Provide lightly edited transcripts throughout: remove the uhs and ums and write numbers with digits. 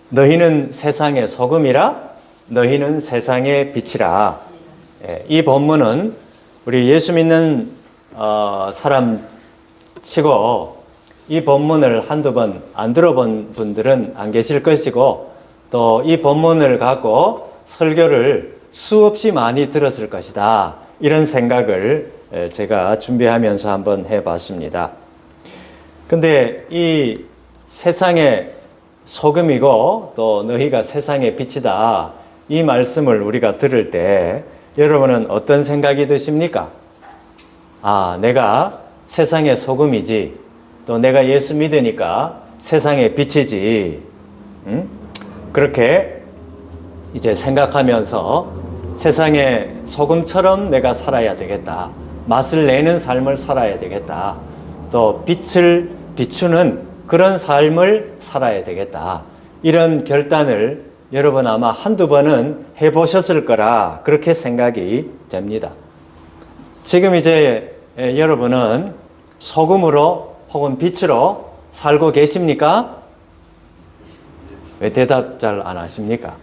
너희는 세상의 소금이라 너희는 세상의 빛이라. 이 본문은 우리 예수 믿는 사람 치고 이 본문을 한두 번 안 들어본 분들은 안 계실 것이고, 또 이 본문을 갖고 설교를 수없이 많이 들었을 것이다, 이런 생각을 제가 준비하면서 한번 해봤습니다. 근데 이 세상의 소금이고 또 너희가 세상의 빛이다, 이 말씀을 우리가 들을 때 여러분은 어떤 생각이 드십니까? 아, 내가 세상의 소금이지, 또 내가 예수 믿으니까 세상의 빛이지, 그렇게 이제 생각하면서 세상의 소금처럼 내가 살아야 되겠다, 맛을 내는 삶을 살아야 되겠다, 또 빛을 비추는 그런 삶을 살아야 되겠다, 이런 결단을 여러분 아마 한두 번은 해보셨을 거라 그렇게 생각이 됩니다. 지금 이제 여러분은 소금으로 혹은 빛으로 살고 계십니까? 왜 대답 잘 안 하십니까?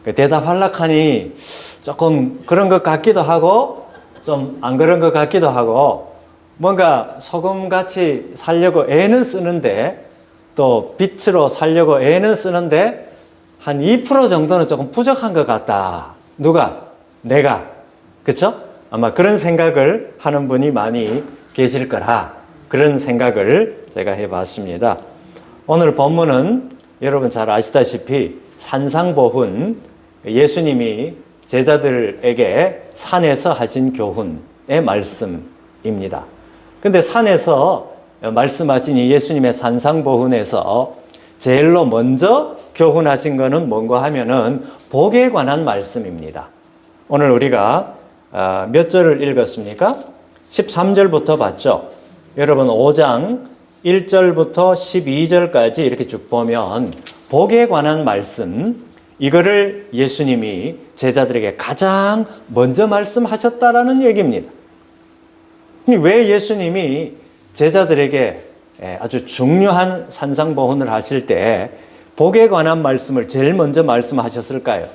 대답하려고 하니 조금 그런 것 같기도 하고 좀 안 그런 것 같기도 하고, 뭔가 소금같이 살려고 애는 쓰는데, 또 빛으로 살려고 애는 쓰는데 한 2% 정도는 조금 부족한 것 같다. 누가? 내가. 그렇죠? 아마 그런 생각을 하는 분이 많이 계실 거라, 그런 생각을 제가 해봤습니다. 오늘 본문은 여러분 잘 아시다시피 산상보훈, 예수님이 제자들에게 산에서 하신 교훈의 말씀입니다. 근데 산에서 말씀하신 이 예수님의 산상보훈에서 제일로 먼저 교훈하신 것은 뭔가 하면은 복에 관한 말씀입니다. 오늘 우리가 몇 절을 읽었습니까? 13절부터 봤죠? 여러분 5장 1절부터 12절까지 이렇게 쭉 보면 복에 관한 말씀, 이거를 예수님이 제자들에게 가장 먼저 말씀하셨다라는 얘기입니다. 왜 예수님이 제자들에게 아주 중요한 산상보훈을 하실 때 복에 관한 말씀을 제일 먼저 말씀하셨을까요?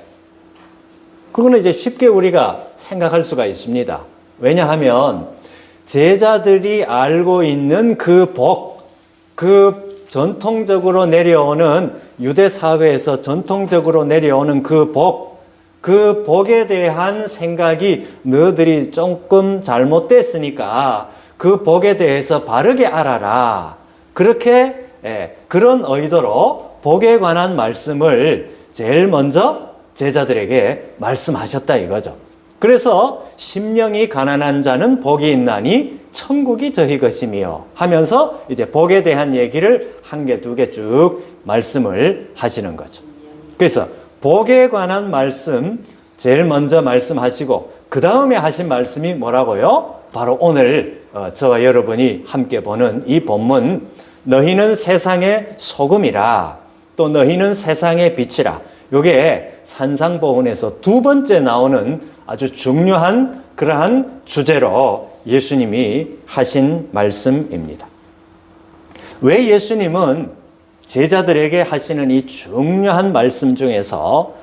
그거는 이제 쉽게 우리가 생각할 수가 있습니다. 왜냐하면 제자들이 알고 있는 그 복, 그 전통적으로 내려오는 유대 사회에서 전통적으로 내려오는 그 복에 대한 생각이 너희들이 조금 잘못됐으니까 그 복에 대해서 바르게 알아라. 그렇게 그런 의도로 복에 관한 말씀을 제일 먼저 제자들에게 말씀하셨다 이거죠. 그래서 심령이 가난한 자는 복이 있나니 천국이 저희 것이며 하면서 이제 복에 대한 얘기를 한 개, 두 개 쭉 말씀을 하시는 거죠. 그래서 복에 관한 말씀 제일 먼저 말씀하시고 그 다음에 하신 말씀이 뭐라고요? 바로 오늘 저와 여러분이 함께 보는 이 본문, 너희는 세상의 소금이라 또 너희는 세상의 빛이라. 이게 산상보훈에서 두 번째 나오는 아주 중요한 그러한 주제로 예수님이 하신 말씀입니다. 왜 예수님은 제자들에게 하시는 이 중요한 말씀 중에서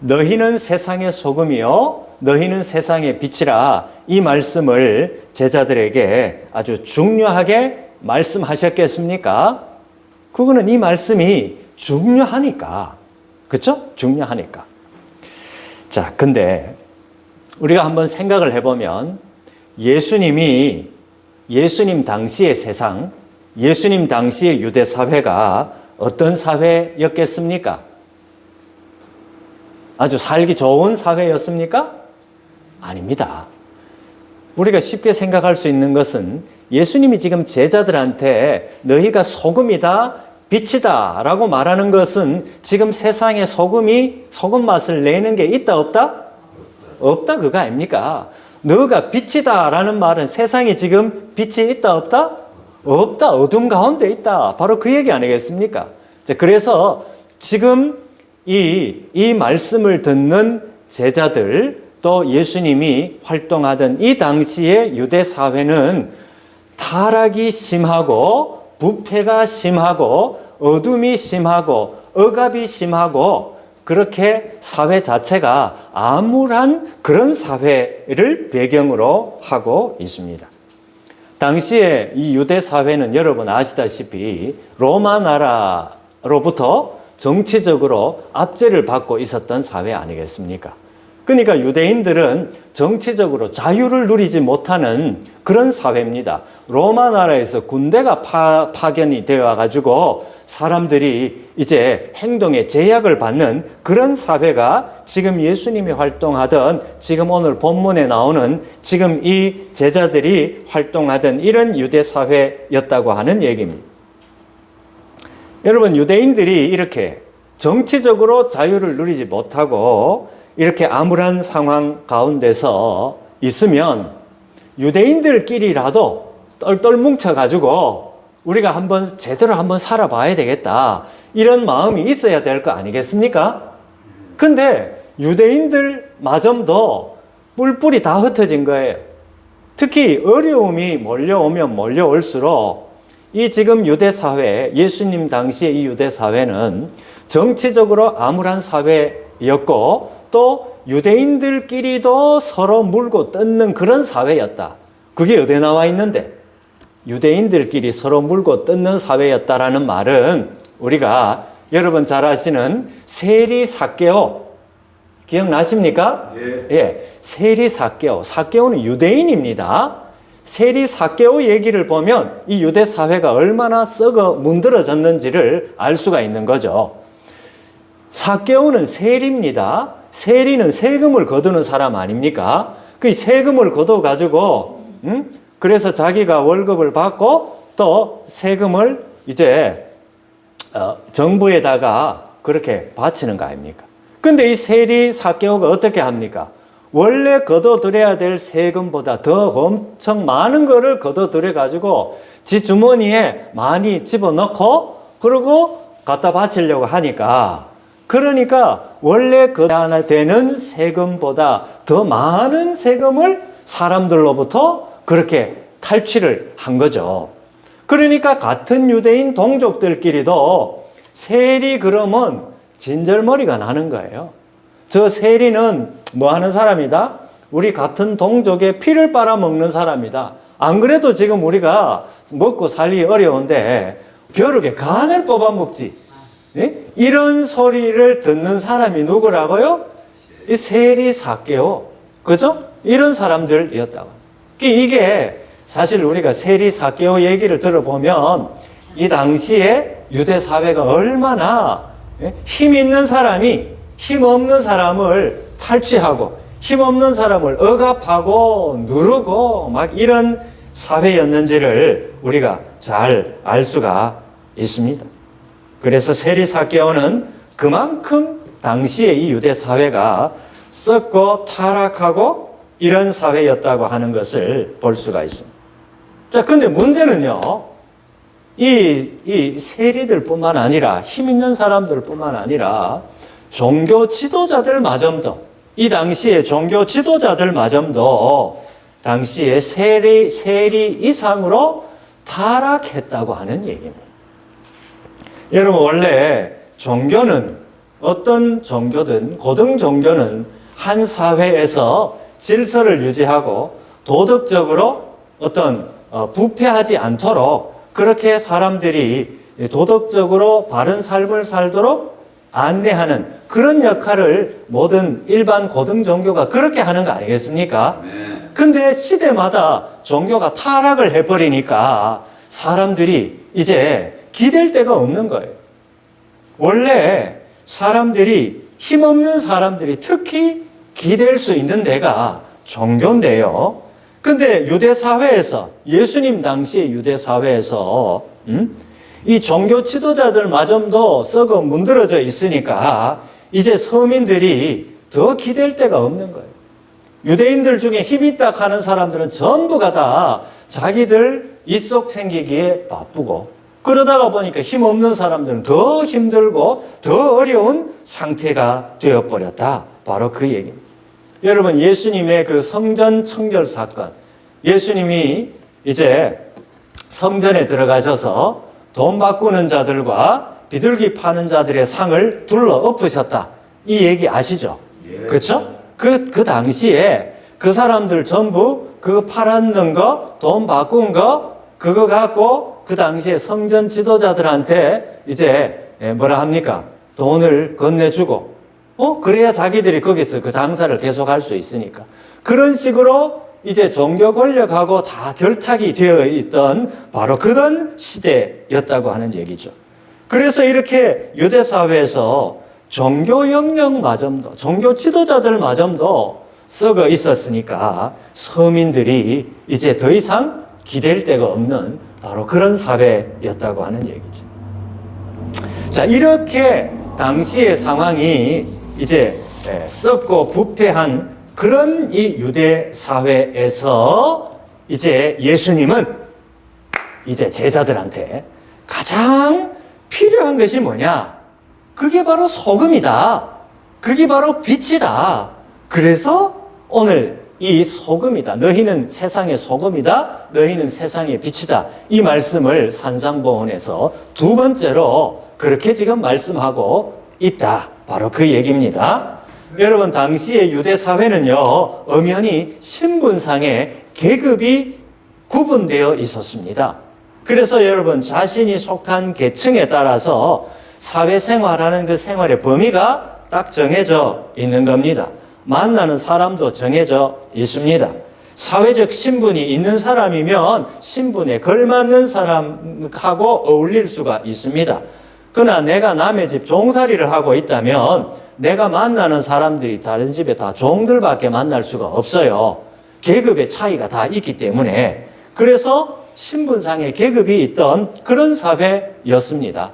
너희는 세상의 소금이요 너희는 세상의 빛이라, 이 말씀을 제자들에게 아주 중요하게 말씀하셨겠습니까? 그거는 이 말씀이 중요하니까. 그렇죠? 중요하니까. 자, 근데 우리가 한번 생각을 해보면 예수님 당시의 세상, 예수님 당시의 유대 사회가 어떤 사회였겠습니까? 아주 살기 좋은 사회였습니까? 아닙니다. 우리가 쉽게 생각할 수 있는 것은 예수님이 지금 제자들한테 너희가 소금이다, 빛이다 라고 말하는 것은 지금 세상에 소금 맛을 내는 게 있다 없다? 없다 그거 아닙니까? 너가 빛이다 라는 말은 세상에 지금 빛이 있다 없다? 없다. 어둠 가운데 있다. 바로 그 얘기 아니겠습니까? 그래서 지금 이 말씀을 듣는 제자들, 또 예수님이 활동하던 이 당시의 유대 사회는 타락이 심하고 부패가 심하고 어둠이 심하고 억압이 심하고 그렇게 사회 자체가 암울한 그런 사회를 배경으로 하고 있습니다. 당시에 이 유대 사회는 여러분 아시다시피 로마 나라로부터 정치적으로 압제를 받고 있었던 사회 아니겠습니까? 그러니까 유대인들은 정치적으로 자유를 누리지 못하는 그런 사회입니다. 로마 나라에서 군대가 파견이 되어 가지고 사람들이 이제 행동에 제약을 받는 그런 사회가 지금 예수님이 활동하던, 지금 오늘 본문에 나오는 지금 이 제자들이 활동하던 이런 유대 사회였다고 하는 얘기입니다. 여러분, 유대인들이 이렇게 정치적으로 자유를 누리지 못하고 이렇게 암울한 상황 가운데서 있으면 유대인들끼리라도 똘똘 뭉쳐가지고 우리가 제대로 한번 살아봐야 되겠다, 이런 마음이 있어야 될 거 아니겠습니까? 근데 유대인들마저도 뿔뿔이 다 흩어진 거예요. 특히 어려움이 몰려오면 몰려올수록 이 지금 유대사회, 예수님 당시의 이 유대사회는 정치적으로 암울한 사회였고 또 유대인들끼리도 서로 물고 뜯는 그런 사회였다. 그게 어디에 나와 있는데? 유대인들끼리 서로 물고 뜯는 사회였다라는 말은 우리가 여러분 잘 아시는 세리 삭개오 기억나십니까? 예, 세리 삭개오. 삭개오는 유대인입니다. 세리 삭개오 얘기를 보면 이 유대 사회가 얼마나 썩어 문드러졌는지를 알 수가 있는 거죠. 삭개오는 세리입니다. 세리는 세금을 거두는 사람 아닙니까? 그 세금을 거둬 가지고 그래서 자기가 월급을 받고 또 세금을 이제 정부에다가 그렇게 바치는 거 아닙니까? 근데 이 세리 삭개오가 어떻게 합니까? 원래 거둬들여야 될 세금보다 더 엄청 많은 거를 거둬들여 가지고 지 주머니에 많이 집어넣고 그러고 갖다 바치려고 하니까, 그러니까 원래 거둬야 되는 세금보다 더 많은 세금을 사람들로부터 그렇게 탈취를 한 거죠. 그러니까 같은 유대인 동족들끼리도 세리 그러면 진절머리가 나는 거예요. 저 세리는 뭐 하는 사람이다? 우리 같은 동족의 피를 빨아먹는 사람이다. 안 그래도 지금 우리가 먹고 살기 어려운데 벼룩에 간을 뽑아먹지. 예? 이런 소리를 듣는 사람이 누구라고요? 이 세리 삭개오. 그죠? 이런 사람들이었다고. 이게 사실 우리가 세리 삭개오 얘기를 들어보면 이 당시에 유대 사회가 얼마나 힘 있는 사람이 힘 없는 사람을 탈취하고 힘 없는 사람을 억압하고 누르고 막 이런 사회였는지를 우리가 잘 알 수가 있습니다. 그래서 세리 삭개오는 그만큼 당시에 이 유대 사회가 썩고 타락하고 이런 사회였다고 하는 것을 볼 수가 있습니다. 자, 근데 문제는요, 이 세리들뿐만 아니라 힘 있는 사람들뿐만 아니라 종교 지도자들마저도, 이 당시에 종교 지도자들마저도 당시에 세리 이상으로 타락했다고 하는 얘기입니다. 여러분, 원래 종교는, 어떤 종교든 고등 종교는 한 사회에서 질서를 유지하고 도덕적으로 어떤 부패하지 않도록 그렇게 사람들이 도덕적으로 바른 삶을 살도록 안내하는 그런 역할을 모든 일반 고등 종교가 그렇게 하는 거 아니겠습니까? 근데 시대마다 종교가 타락을 해버리니까 사람들이 이제 기댈 데가 없는 거예요. 원래 사람들이, 힘없는 사람들이 특히 기댈 수 있는 데가 종교인데요. 근데 유대 사회에서, 예수님 당시의 유대 사회에서 이 종교 지도자들마저도 썩어 문드러져 있으니까 이제 서민들이 더 기댈 데가 없는 거예요. 유대인들 중에 힘 있다 하는 사람들은 전부가 다 자기들 입속 챙기기에 바쁘고, 그러다가 보니까 힘없는 사람들은 더 힘들고 더 어려운 상태가 되어버렸다. 바로 그 얘기입니다. 여러분, 예수님의 그 성전 청결 사건, 예수님이 이제 성전에 들어가셔서 돈 바꾸는 자들과 비둘기 파는 자들의 상을 둘러 엎으셨다. 이 얘기 아시죠? 그렇죠? 그 당시에 그 사람들 전부 그거 팔았는 거, 돈 바꾼 거, 그거 갖고 그 당시에 성전 지도자들한테 이제 뭐라 합니까? 돈을 건네주고, 그래야 자기들이 거기서 그 장사를 계속할 수 있으니까. 그런 식으로 이제 종교 권력하고 다 결탁이 되어 있던 바로 그런 시대였다고 하는 얘기죠. 그래서 이렇게 유대 사회에서 종교 영역마저도, 종교 지도자들마저도 썩어 있었으니까 서민들이 이제 더 이상 기댈 데가 없는 바로 그런 사회였다고 하는 얘기죠. 자, 이렇게 당시의 상황이 이제 썩고 부패한 그런 이 유대 사회에서 이제 예수님은 이제 제자들한테 가장 필요한 것이 뭐냐? 그게 바로 소금이다. 그게 바로 빛이다. 그래서 오늘 이 소금이다. 너희는 세상의 소금이다. 너희는 세상의 빛이다. 이 말씀을 산상보훈에서 두 번째로 그렇게 지금 말씀하고 있다. 바로 그 얘기입니다. 여러분, 당시의 유대 사회는요, 엄연히 신분상의 계급이 구분되어 있었습니다. 그래서 여러분, 자신이 속한 계층에 따라서 사회생활하는 그 생활의 범위가 딱 정해져 있는 겁니다. 만나는 사람도 정해져 있습니다. 사회적 신분이 있는 사람이면 신분에 걸맞는 사람하고 어울릴 수가 있습니다. 그러나 내가 남의 집 종살이를 하고 있다면 내가 만나는 사람들이 다른 집에 다 종들밖에 만날 수가 없어요. 계급의 차이가 다 있기 때문에. 그래서 신분상의 계급이 있던 그런 사회였습니다.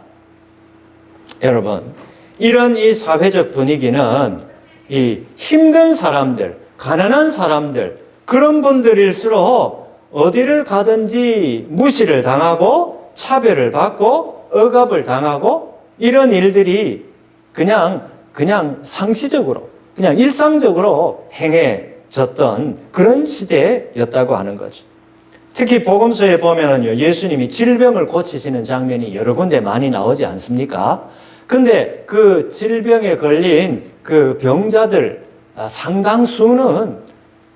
여러분, 이런 이 사회적 분위기는 이 힘든 사람들, 가난한 사람들, 그런 분들일수록 어디를 가든지 무시를 당하고 차별을 받고 억압을 당하고 이런 일들이 그냥 상시적으로, 그냥 일상적으로 행해졌던 그런 시대였다고 하는 거죠. 특히 복음서에 보면은요, 예수님이 질병을 고치시는 장면이 여러 군데 많이 나오지 않습니까? 근데 그 질병에 걸린 그 병자들 상당수는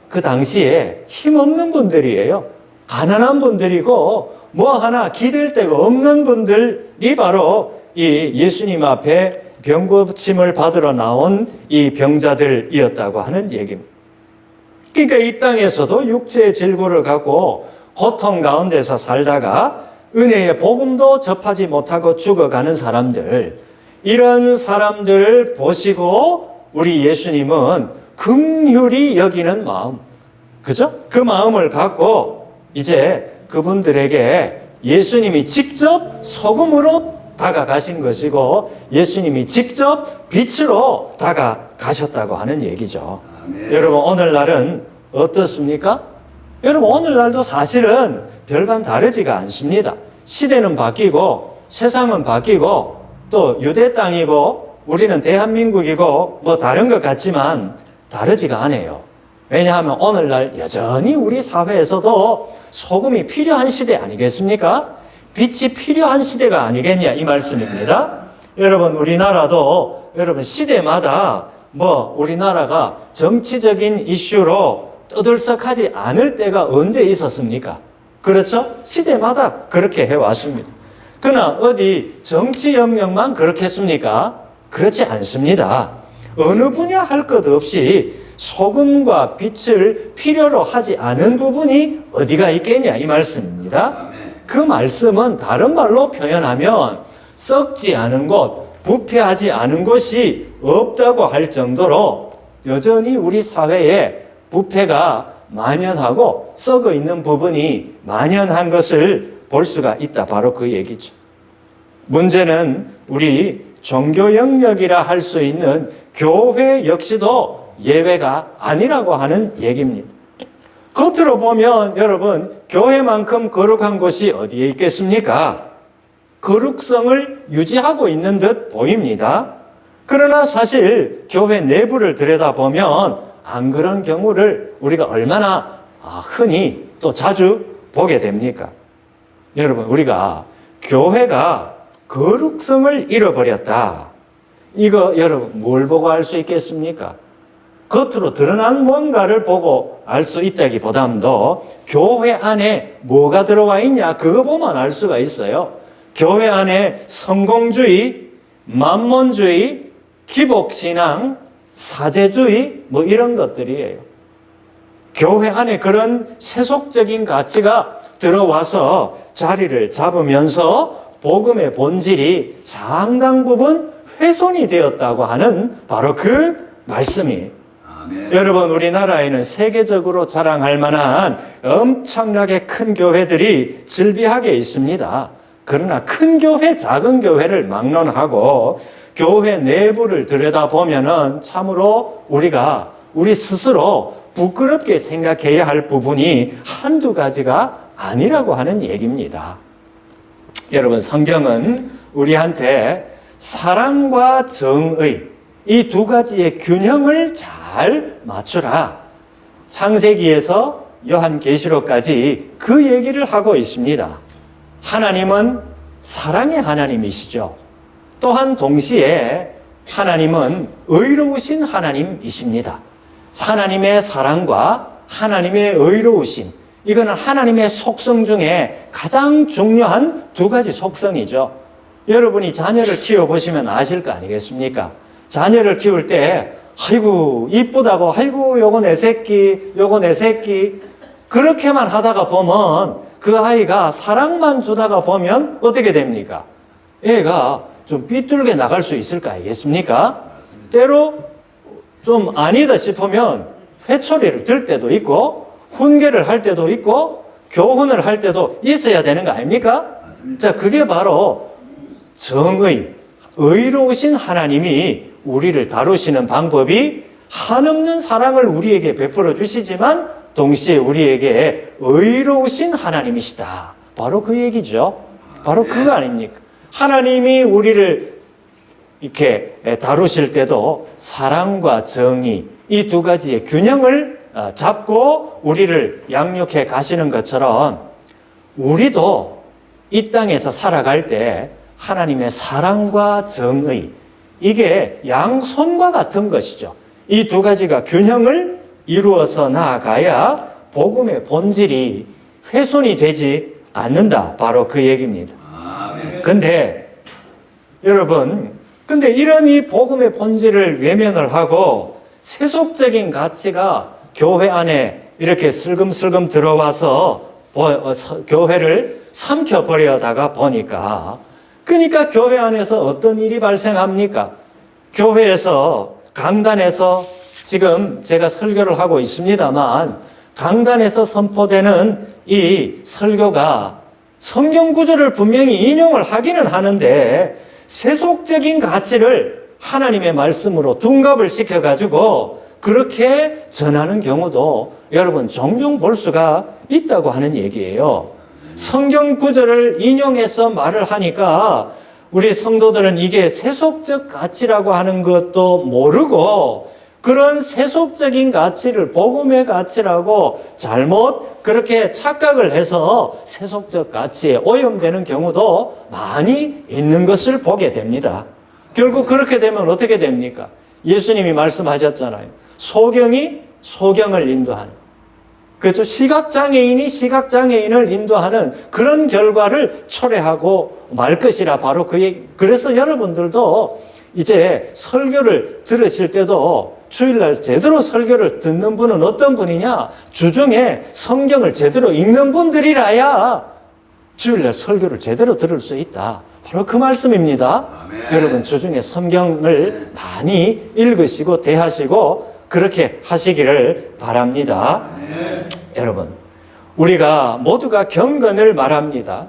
그 당시에 힘없는 분들이에요. 가난한 분들이고 뭐 하나 기댈 데가 없는 분들이 바로 이 예수님 앞에 병 고침을 받으러 나온 이 병자들이었다고 하는 얘기입니다. 그러니까 이 땅에서도 육체의 질고를 갖고 고통 가운데서 살다가 은혜의 복음도 접하지 못하고 죽어가는 사람들, 이런 사람들을 보시고 우리 예수님은 긍휼히 여기는 마음, 그죠? 그 마음을 갖고 이제 그분들에게 예수님이 직접 소금으로 다가가신 것이고 예수님이 직접 빛으로 다가가셨다고 하는 얘기죠. 여러분, 오늘날은 어떻습니까? 여러분, 오늘날도 사실은 별반 다르지가 않습니다. 시대는 바뀌고 세상은 바뀌고 또 유대 땅이고 우리는 대한민국이고 뭐 다른 것 같지만 다르지가 않아요. 왜냐하면 오늘날 여전히 우리 사회에서도 소금이 필요한 시대 아니겠습니까? 빛이 필요한 시대가 아니겠냐 이 말씀입니다. 여러분, 우리나라도 여러분 시대마다 뭐 우리나라가 정치적인 이슈로 떠들썩하지 않을 때가 언제 있었습니까? 그렇죠? 시대마다 그렇게 해왔습니다. 그러나 어디 정치 영역만 그렇겠습니까? 그렇지 않습니다. 어느 분야 할 것 없이 소금과 빛을 필요로 하지 않은 부분이 어디가 있겠냐 이 말씀입니다. 그 말씀은 다른 말로 표현하면 썩지 않은 곳, 부패하지 않은 곳이 없다고 할 정도로 여전히 우리 사회에 부패가 만연하고 썩어 있는 부분이 만연한 것을 볼 수가 있다. 바로 그 얘기죠. 문제는 우리 종교 영역이라 할 수 있는 교회 역시도 예외가 아니라고 하는 얘기입니다. 겉으로 보면 여러분, 교회만큼 거룩한 곳이 어디에 있겠습니까? 거룩성을 유지하고 있는 듯 보입니다. 그러나 사실 교회 내부를 들여다보면 안 그런 경우를 우리가 얼마나 흔히 또 자주 보게 됩니까? 여러분, 우리가 교회가 거룩성을 잃어버렸다. 이거 여러분 뭘 보고 알 수 있겠습니까? 겉으로 드러난 뭔가를 보고 알 수 있다기보다도 교회 안에 뭐가 들어와 있냐 그거 보면 알 수가 있어요. 교회 안에 성공주의, 만몬주의, 기복신앙, 사제주의 뭐 이런 것들이에요. 교회 안에 그런 세속적인 가치가 들어와서 자리를 잡으면서 복음의 본질이 상당 부분 훼손이 되었다고 하는 바로 그 말씀이에요. 여러분 우리나라에는 세계적으로 자랑할 만한 엄청나게 큰 교회들이 즐비하게 있습니다. 그러나 큰 교회, 작은 교회를 막론하고 교회 내부를 들여다보면은 참으로 우리 스스로 부끄럽게 생각해야 할 부분이 한두 가지가 아니라고 하는 얘기입니다. 여러분 성경은 우리한테 사랑과 정의 이 두 가지의 균형을 잘 맞추라. 창세기에서 요한계시록까지 그 얘기를 하고 있습니다. 하나님은 사랑의 하나님이시죠. 또한 동시에 하나님은 의로우신 하나님이십니다. 하나님의 사랑과 하나님의 의로우심, 이거는 하나님의 속성 중에 가장 중요한 두 가지 속성이죠. 여러분이 자녀를 키워보시면 아실 거 아니겠습니까? 자녀를 키울 때 아이고 이쁘다고 아이고 요거 내 새끼 요거 내 새끼 그렇게만 하다가 보면 그 아이가 사랑만 주다가 보면 어떻게 됩니까? 애가 좀 삐뚤게 나갈 수 있을 거 아니겠습니까? 때로 좀 아니다 싶으면 회초리를 들 때도 있고 훈계를 할 때도 있고 교훈을 할 때도 있어야 되는 거 아닙니까? 자, 그게 바로 정의, 의로우신 하나님이 우리를 다루시는 방법이 한없는 사랑을 우리에게 베풀어 주시지만 동시에 우리에게 의로우신 하나님이시다. 바로 그 얘기죠. 바로 그거 아닙니까? 하나님이 우리를 이렇게 다루실 때도 사랑과 정의 이 두 가지의 균형을 잡고 우리를 양육해 가시는 것처럼 우리도 이 땅에서 살아갈 때 하나님의 사랑과 정의 이게 양손과 같은 것이죠. 이 두 가지가 균형을 이루어서 나아가야 복음의 본질이 훼손이 되지 않는다. 바로 그 얘기입니다. 근데 여러분, 이런 이 복음의 본질을 외면을 하고 세속적인 가치가 교회 안에 이렇게 슬금슬금 들어와서 교회를 삼켜버려다가 보니까 그러니까 교회 안에서 어떤 일이 발생합니까? 교회에서 강단에서 지금 제가 설교를 하고 있습니다만 강단에서 선포되는 이 설교가 성경 구절을 분명히 인용을 하기는 하는데 세속적인 가치를 하나님의 말씀으로 둔갑을 시켜가지고 그렇게 전하는 경우도 여러분 종종 볼 수가 있다고 하는 얘기예요. 성경 구절을 인용해서 말을 하니까 우리 성도들은 이게 세속적 가치라고 하는 것도 모르고 그런 세속적인 가치를 복음의 가치라고 잘못 그렇게 착각을 해서 세속적 가치에 오염되는 경우도 많이 있는 것을 보게 됩니다. 결국 그렇게 되면 어떻게 됩니까? 예수님이 말씀하셨잖아요. 소경이 소경을 인도하는. 그렇죠. 시각장애인이 시각장애인을 인도하는 그런 결과를 초래하고 말 것이라 바로 그 얘기. 그래서 여러분들도 이제 설교를 들으실 때도 주일날 제대로 설교를 듣는 분은 어떤 분이냐? 주중에 성경을 제대로 읽는 분들이라야 주일날 설교를 제대로 들을 수 있다. 바로 그 말씀입니다. 아멘. 여러분 주중에 성경을 많이 읽으시고 대하시고 그렇게 하시기를 바랍니다. 아멘. 여러분 우리가 모두가 경건을 말합니다.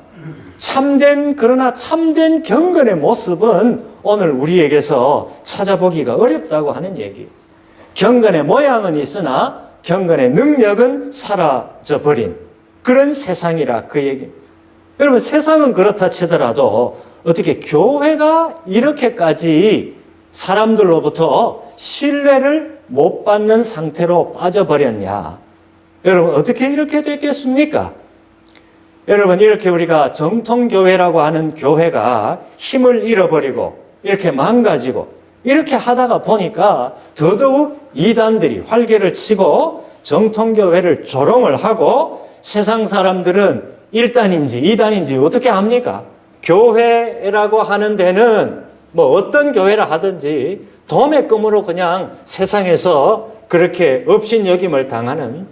그러나 참된 경건의 모습은 오늘 우리에게서 찾아보기가 어렵다고 하는 얘기. 경건의 모양은 있으나 경건의 능력은 사라져버린 그런 세상이라 그 얘기. 여러분 세상은 그렇다 치더라도 어떻게 교회가 이렇게까지 사람들로부터 신뢰를 못 받는 상태로 빠져버렸냐. 여러분 어떻게 이렇게 됐겠습니까? 여러분, 이렇게 우리가 정통교회라고 하는 교회가 힘을 잃어버리고 이렇게 망가지고 이렇게 하다가 보니까 더더욱 이단들이 활개를 치고 정통교회를 조롱을 하고 세상 사람들은 1단인지 2단인지 어떻게 합니까? 교회라고 하는 데는 뭐 어떤 교회라 하든지 도매금으로 그냥 세상에서 그렇게 업신여김을 당하는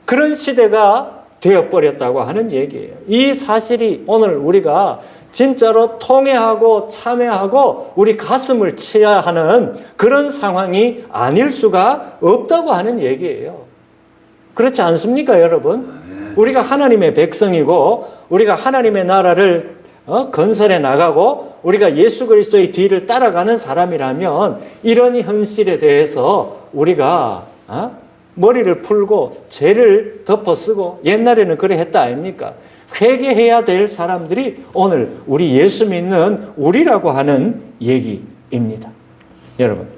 그런 시대가 되어버렸다고 하는 얘기예요. 이 사실이 오늘 우리가 진짜로 통회하고 참회하고 우리 가슴을 치야 하는 그런 상황이 아닐 수가 없다고 하는 얘기예요. 그렇지 않습니까, 여러분? 우리가 하나님의 백성이고 우리가 하나님의 나라를 건설해 나가고 우리가 예수 그리스도의 뒤를 따라가는 사람이라면 이런 현실에 대해서 우리가 머리를 풀고 죄를 덮어쓰고 옛날에는 그래 했다 아닙니까? 회개해야 될 사람들이 오늘 우리 예수 믿는 우리라고 하는 얘기입니다. 여러분,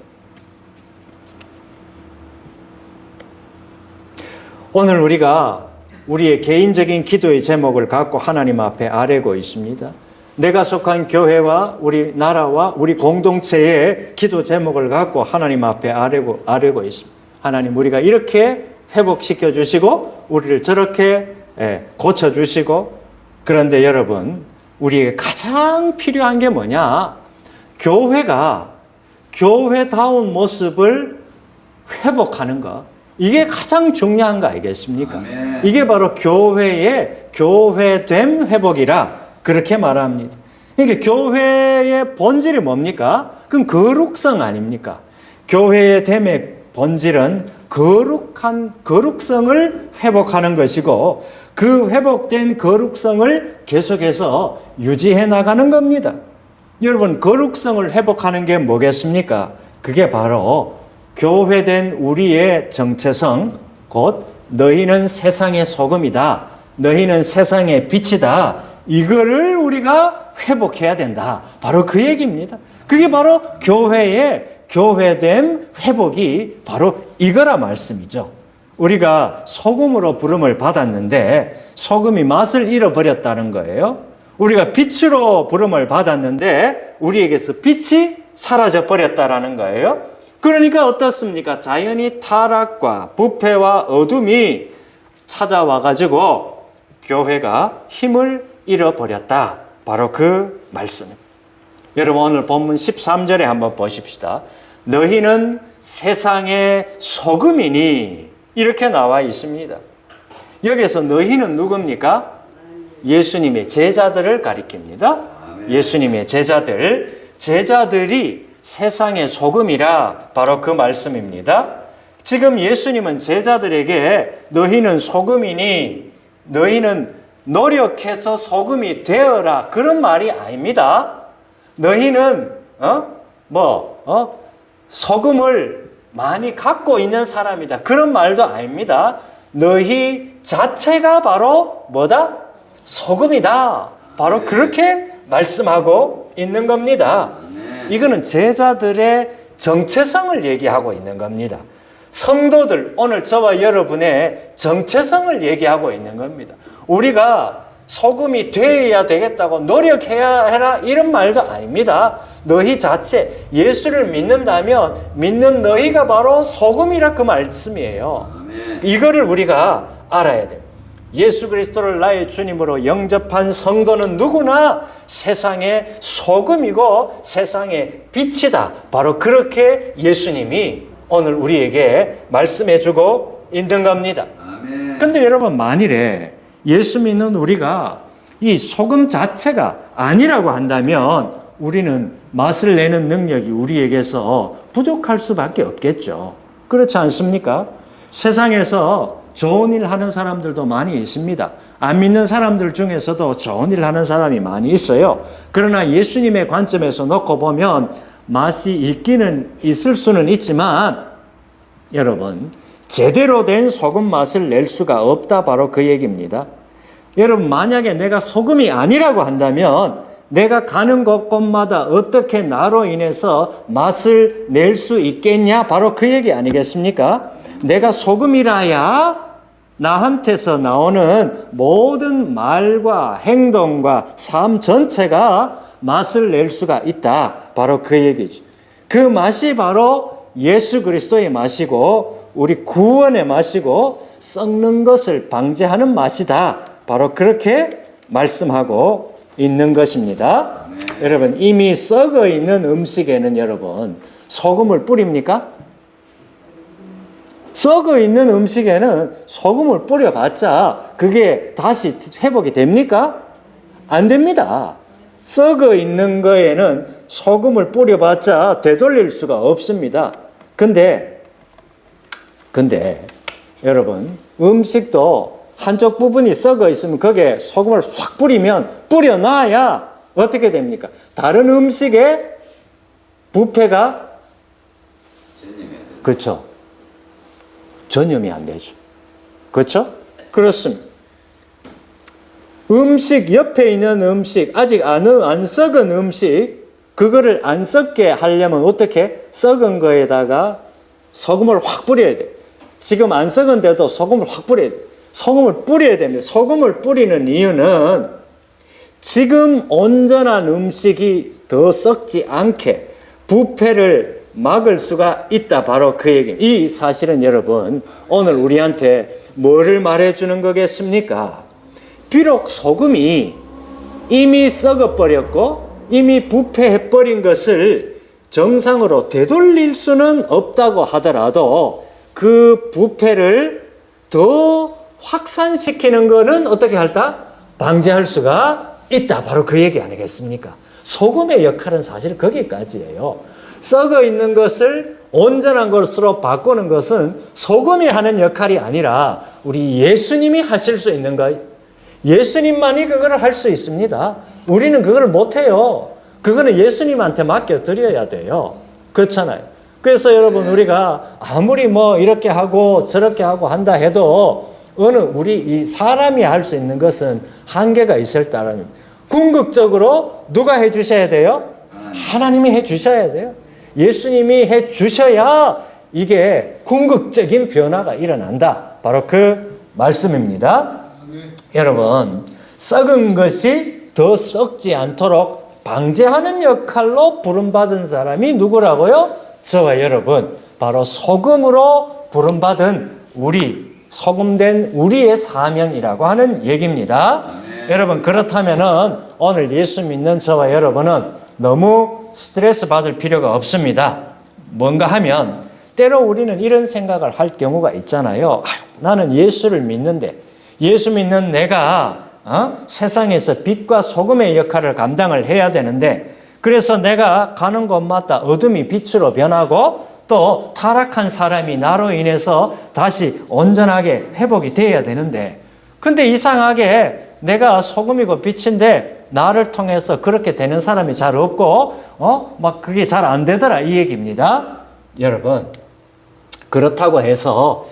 오늘 우리가 우리의 개인적인 기도의 제목을 갖고 하나님 앞에 아뢰고 있습니다. 내가 속한 교회와 우리 나라와 우리 공동체의 기도 제목을 갖고 하나님 앞에 아뢰고 있습니다. 하나님, 우리가 이렇게 회복시켜 주시고 우리를 저렇게 고쳐 주시고, 그런데 여러분, 우리에게 가장 필요한 게 뭐냐? 교회가 교회다운 모습을 회복하는 것. 이게 가장 중요한 거 아니겠습니까? 아멘. 이게 바로 교회의 교회됨 회복이라 그렇게 말합니다. 그러니까 교회의 본질이 뭡니까? 그럼 거룩성 아닙니까? 교회의 됨의 본질은 거룩성을 회복하는 것이고 그 회복된 거룩성을 계속해서 유지해 나가는 겁니다. 여러분, 거룩성을 회복하는 게 뭐겠습니까? 그게 바로 교회된 우리의 정체성, 곧 너희는 세상의 소금이다, 너희는 세상의 빛이다, 이거를 우리가 회복해야 된다. 바로 그 얘기입니다. 그게 바로 교회의 교회됨 회복이 바로 이거라 말씀이죠. 우리가 소금으로 부름을 받았는데 소금이 맛을 잃어버렸다는 거예요. 우리가 빛으로 부름을 받았는데 우리에게서 빛이 사라져 버렸다라는 거예요. 그러니까 어떻습니까? 자연히 타락과 부패와 어둠이 찾아와 가지고 교회가 힘을 잃어버렸다. 바로 그 말씀입니다. 여러분, 오늘 본문 13절에 한번 보십시다. 너희는 세상의 소금이니, 이렇게 나와 있습니다. 여기서 너희는 누굽니까? 예수님의 제자들을 가리킵니다. 예수님의 제자들이 세상의 소금이라, 바로 그 말씀입니다. 지금 예수님은 제자들에게 너희는 소금이니, 너희는 노력해서 소금이 되어라, 그런 말이 아닙니다. 너희는 소금을 많이 갖고 있는 사람이다, 그런 말도 아닙니다. 너희 자체가 바로 뭐다? 소금이다. 바로 그렇게 말씀하고 있는 겁니다. 이거는 제자들의 정체성을 얘기하고 있는 겁니다. 성도들, 오늘 저와 여러분의 정체성을 얘기하고 있는 겁니다. 우리가 소금이 되어야 되겠다고 노력해야 해라, 이런 말도 아닙니다. 너희 자체, 예수를 믿는다면 믿는 너희가 바로 소금이라 그 말씀이에요. 이거를 우리가 알아야 돼요. 예수 그리스도를 나의 주님으로 영접한 성도는 누구나 세상의 소금이고 세상의 빛이다. 바로 그렇게 예수님이 오늘 우리에게 말씀해주고 있는 겁니다. 근데 여러분, 만일에 예수 믿는 우리가 이 소금 자체가 아니라고 한다면 우리는 맛을 내는 능력이 우리에게서 부족할 수밖에 없겠죠. 그렇지 않습니까? 세상에서 좋은 일 하는 사람들도 많이 있습니다. 안 믿는 사람들 중에서도 좋은 일 하는 사람이 많이 있어요. 그러나 예수님의 관점에서 놓고 보면 맛이 있기는 있을 수는 있지만 여러분, 제대로 된 소금 맛을 낼 수가 없다. 바로 그 얘기입니다. 여러분, 만약에 내가 소금이 아니라고 한다면 내가 가는 곳곳마다 어떻게 나로 인해서 맛을 낼 수 있겠냐? 바로 그 얘기 아니겠습니까? 내가 소금이라야 나한테서 나오는 모든 말과 행동과 삶 전체가 맛을 낼 수가 있다. 바로 그 얘기죠. 그 맛이 바로 예수 그리스도의 맛이고 우리 구원의 맛이고 썩는 것을 방지하는 맛이다. 바로 그렇게 말씀하고 있는 것입니다. 여러분, 이미 썩어 있는 음식에는 여러분 소금을 뿌립니까? 썩어 있는 음식에는 소금을 뿌려봤자 그게 다시 회복이 됩니까? 안 됩니다. 썩어 있는 거에는 소금을 뿌려봤자 되돌릴 수가 없습니다. 근데 여러분, 음식도 한쪽 부분이 썩어 있으면 거기에 소금을 확 뿌려놔야 어떻게 됩니까? 다른 음식에 부패가 그렇죠. 전염이 안 되죠. 그렇죠? 그렇습니다. 음식, 옆에 있는 음식, 아직 안 썩은 음식, 그거를 안 썩게 하려면 어떻게? 썩은 거에다가 소금을 확 뿌려야 돼요. 지금 안 썩은데도 소금을 확 뿌려야 돼요. 소금을 뿌려야 됩니다. 소금을 뿌리는 이유는 지금 온전한 음식이 더 썩지 않게 부패를 막을 수가 있다. 바로 그 얘기입니다. 이 사실은 여러분, 오늘 우리한테 뭐를 말해주는 거겠습니까? 비록 소금이 이미 썩어버렸고 이미 부패해버린 것을 정상으로 되돌릴 수는 없다고 하더라도 그 부패를 더 확산시키는 것은 어떻게 할까? 방지할 수가 있다. 바로 그 얘기 아니겠습니까? 소금의 역할은 사실 거기까지예요. 썩어 있는 것을 온전한 것으로 바꾸는 것은 소금이 하는 역할이 아니라 우리 예수님이 하실 수 있는 거예요. 예수님만이 그걸 할 수 있습니다. 우리는 그걸 못해요. 그거는 예수님한테 맡겨드려야 돼요. 그렇잖아요. 그래서 여러분, 우리가 아무리 뭐 이렇게 하고 저렇게 하고 한다 해도 우리 이 사람이 할 수 있는 것은 한계가 있을 따름입니다. 궁극적으로 누가 해 주셔야 돼요? 하나님이 해 주셔야 돼요. 예수님이 해 주셔야 이게 궁극적인 변화가 일어난다. 바로 그 말씀입니다. 여러분, 썩은 것이 더 썩지 않도록 방제하는 역할로 부름받은 사람이 누구라고요? 저와 여러분, 바로 소금으로 부름받은 소금된 우리의 사명이라고 하는 얘기입니다. 여러분, 그렇다면은 오늘 예수 믿는 저와 여러분은 너무 스트레스 받을 필요가 없습니다. 뭔가 하면 때로 우리는 이런 생각을 할 경우가 있잖아요. 나는 예수를 믿는데 예수 믿는 내가 세상에서 빛과 소금의 역할을 감당을 해야 되는데, 그래서 내가 가는 곳마다 어둠이 빛으로 변하고 또 타락한 사람이 나로 인해서 다시 온전하게 회복이 돼야 되는데, 근데 이상하게 내가 소금이고 빛인데 나를 통해서 그렇게 되는 사람이 잘 없고 막 그게 잘 안 되더라, 이 얘기입니다. 여러분, 그렇다고 해서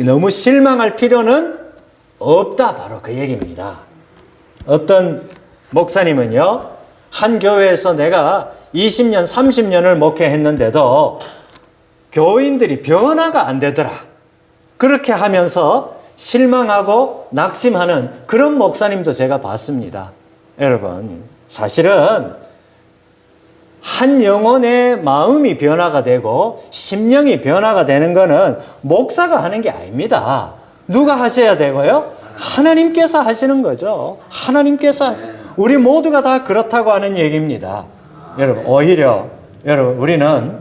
너무 실망할 필요는 없다. 바로 그 얘기입니다. 어떤 목사님은요, 한 교회에서 내가 20년, 30년을 목회했는데도 교인들이 변화가 안 되더라. 그렇게 하면서 실망하고 낙심하는 그런 목사님도 제가 봤습니다. 여러분, 사실은 한 영혼의 마음이 변화가 되고 심령이 변화가 되는 것은 목사가 하는 게 아닙니다. 누가 하셔야 되고요? 하나님께서 하시는 거죠. 하나님께서 우리 모두가 다 그렇다고 하는 얘기입니다. 여러분, 오히려 여러분, 우리는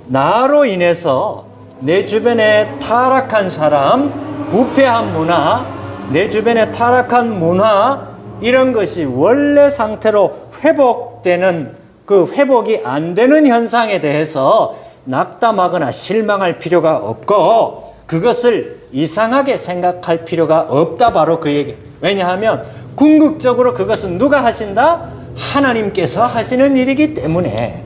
나로 인해서 내 주변에 타락한 사람, 부패한 문화, 내 주변에 타락한 문화, 이런 것이 원래 상태로 회복되는 그 회복이 안 되는 현상에 대해서 낙담하거나 실망할 필요가 없고 그것을 이상하게 생각할 필요가 없다. 바로 그 얘기. 왜냐하면 궁극적으로 그것은 누가 하신다? 하나님께서 하시는 일이기 때문에.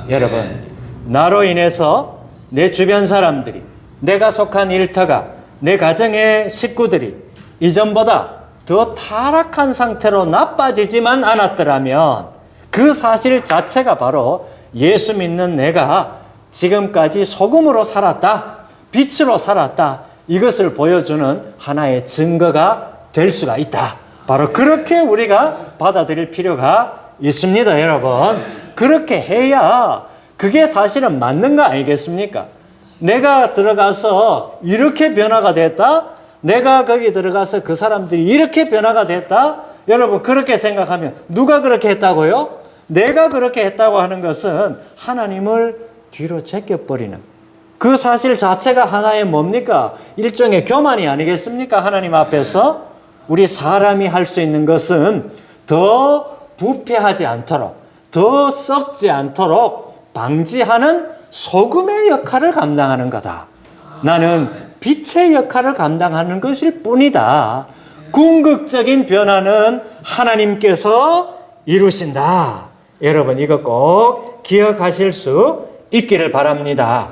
여러분, 나로 인해서 내 주변 사람들이, 내가 속한 일터가, 내 가정의 식구들이 이전보다 더 타락한 상태로 나빠지지만 않았더라면 그 사실 자체가 바로 예수 믿는 내가 지금까지 소금으로 살았다, 빛으로 살았다, 이것을 보여주는 하나의 증거가 될 수가 있다. 바로 그렇게 우리가 받아들일 필요가 있습니다, 여러분. 그렇게 해야 그게 사실은 맞는 거 아니겠습니까? 내가 들어가서 이렇게 변화가 됐다? 내가 거기 들어가서 그 사람들이 이렇게 변화가 됐다? 여러분, 그렇게 생각하면 누가 그렇게 했다고요? 내가 그렇게 했다고 하는 것은 하나님을 뒤로 제껴버리는 그 사실 자체가 하나의 뭡니까? 일종의 교만이 아니겠습니까? 하나님 앞에서 우리 사람이 할 수 있는 것은 더 부패하지 않도록, 더 썩지 않도록 방지하는 소금의 역할을 감당하는 거다. 나는 빛의 역할을 감당하는 것일 뿐이다. 궁극적인 변화는 하나님께서 이루신다. 여러분, 이거 꼭 기억하실 수 있기를 바랍니다.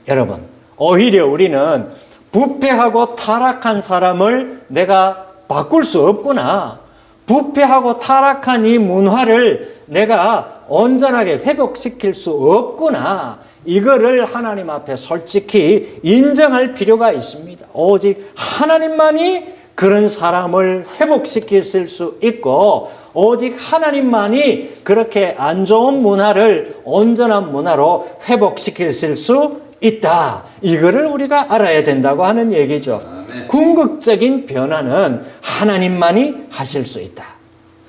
여러분, 오히려 우리는 부패하고 타락한 사람을 내가 바꿀 수 없구나. 부패하고 타락한 이 문화를 내가 온전하게 회복시킬 수 없구나. 이거를 하나님 앞에 솔직히 인정할 필요가 있습니다. 오직 하나님만이 그런 사람을 회복시킬 수 있고, 오직 하나님만이 그렇게 안 좋은 문화를 온전한 문화로 회복시킬 수 있다. 이거를 우리가 알아야 된다고 하는 얘기죠. 궁극적인 변화는 하나님만이 하실 수 있다.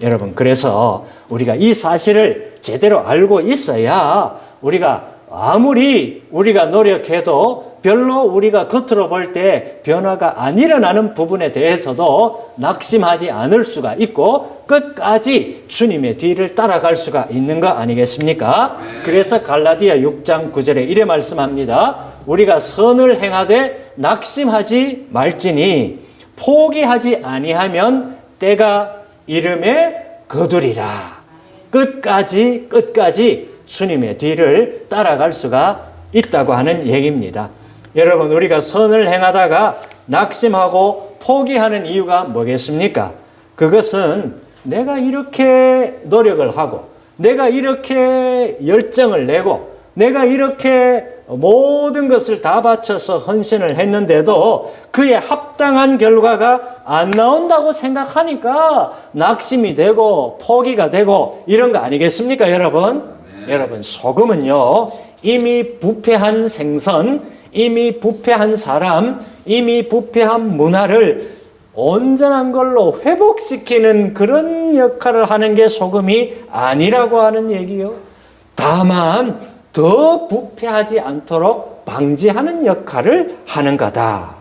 여러분, 그래서 우리가 이 사실을 제대로 알고 있어야 우리가 아무리 우리가 노력해도 별로 우리가 겉으로 볼 때 변화가 안 일어나는 부분에 대해서도 낙심하지 않을 수가 있고 끝까지 주님의 뒤를 따라갈 수가 있는 거 아니겠습니까? 그래서 갈라디아 6장 9절에 이래 말씀합니다. 우리가 선을 행하되 낙심하지 말지니 포기하지 아니하면 때가 이름에 거두리라. 끝까지 주님의 뒤를 따라갈 수가 있다고 하는 얘기입니다. 여러분, 우리가 선을 행하다가 낙심하고 포기하는 이유가 뭐겠습니까? 그것은 내가 이렇게 노력을 하고, 내가 이렇게 열정을 내고, 내가 이렇게 모든 것을 다 바쳐서 헌신을 했는데도 그에 합당한 결과가 안 나온다고 생각하니까 낙심이 되고 포기가 되고 이런 거 아니겠습니까, 여러분? 여러분, 소금은요, 이미 부패한 생선, 이미 부패한 사람, 이미 부패한 문화를 온전한 걸로 회복시키는 그런 역할을 하는 게 소금이 아니라고 하는 얘기요. 다만 더 부패하지 않도록 방지하는 역할을 하는 거다.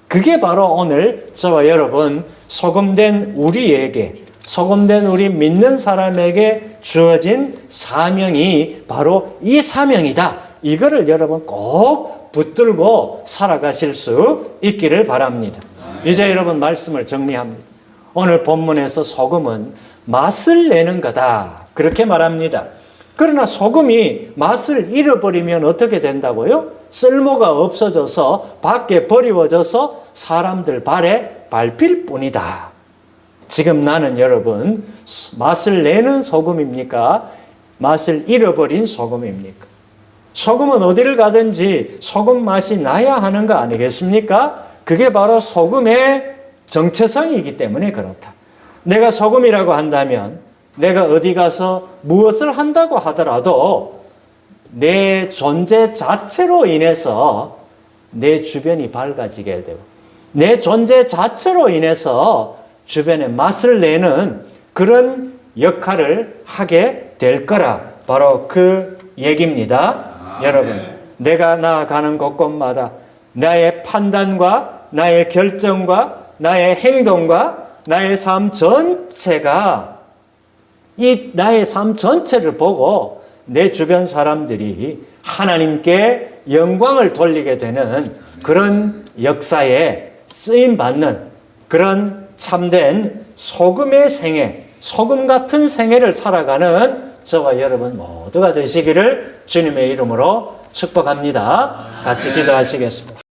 그게 바로 오늘 저와 여러분 소금된 우리에게, 소금된 우리 믿는 사람에게 주어진 사명이 바로 이 사명이다. 이거를 여러분 꼭 붙들고 살아가실 수 있기를 바랍니다. 이제 여러분 말씀을 정리합니다. 오늘 본문에서 소금은 맛을 내는 거다. 그렇게 말합니다. 그러나 소금이 맛을 잃어버리면 어떻게 된다고요? 쓸모가 없어져서 밖에 버리워져서 사람들 발에 밟힐 뿐이다. 지금 나는 여러분 맛을 내는 소금입니까? 맛을 잃어버린 소금입니까? 소금은 어디를 가든지 소금 맛이 나야 하는 거 아니겠습니까? 그게 바로 소금의 정체성이기 때문에 그렇다. 내가 소금이라고 한다면 내가 어디 가서 무엇을 한다고 하더라도 내 존재 자체로 인해서 내 주변이 밝아지게 되고 내 존재 자체로 인해서 주변에 맛을 내는 그런 역할을 하게 될 거라, 바로 그 얘기입니다. 여러분, 내가 나아가는 곳곳마다 나의 판단과 나의 결정과 나의 행동과 나의 삶 전체가 이 나의 삶 전체를 보고 내 주변 사람들이 하나님께 영광을 돌리게 되는 그런 역사에 쓰임받는 그런 참된 소금의 생애, 소금 같은 생애를 살아가는 저와 여러분 모두가 되시기를 주님의 이름으로 축복합니다. 같이 기도하시겠습니다.